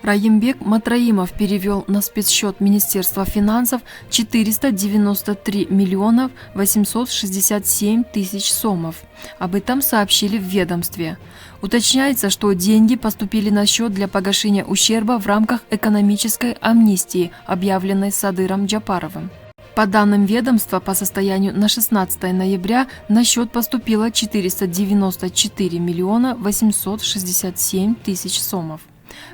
Раимбек Матраимов перевел на спецсчет Министерства финансов 493 миллионов 867 тысяч сомов. Об этом сообщили в ведомстве. Уточняется, что деньги поступили на счет для погашения ущерба в рамках экономической амнистии, объявленной Садыром Джапаровым. По данным ведомства, по состоянию на 16 ноября на счет поступило 494 миллиона 867 тысяч сомов.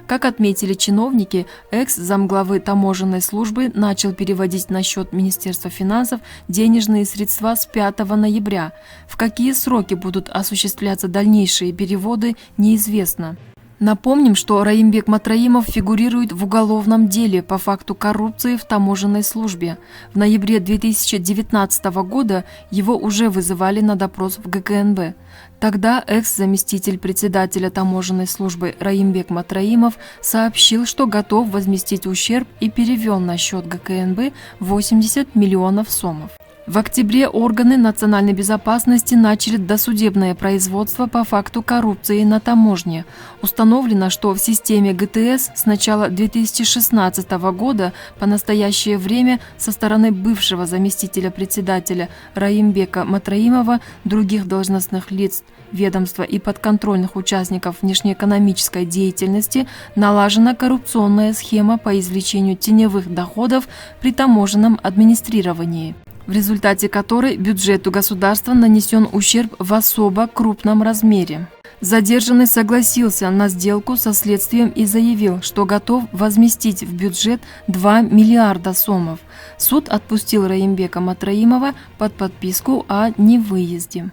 Как отметили чиновники, экс-замглавы таможенной службы начал переводить на счет Министерства финансов денежные средства с 5 ноября. В какие сроки будут осуществляться дальнейшие переводы, неизвестно. Напомним, что Раимбек Матраимов фигурирует в уголовном деле по факту коррупции в таможенной службе. В ноябре 2019 года его уже вызывали на допрос в ГКНБ. Тогда экс-заместитель председателя таможенной службы Раимбек Матраимов сообщил, что готов возместить ущерб и перевел на счет ГКНБ 80 миллионов сомов. В октябре органы национальной безопасности начали досудебное производство по факту коррупции на таможне. Установлено, что в системе ГТС с начала 2016 года по настоящее время со стороны бывшего заместителя председателя Раимбека Матраимова, других должностных лиц ведомства и подконтрольных участников внешнеэкономической деятельности налажена коррупционная схема по извлечению теневых доходов при таможенном администрировании, в результате которой бюджету государства нанесен ущерб в особо крупном размере. Задержанный согласился на сделку со следствием и заявил, что готов возместить в бюджет 2 миллиарда сомов. Суд отпустил Раимбека Матраимова под подписку о невыезде.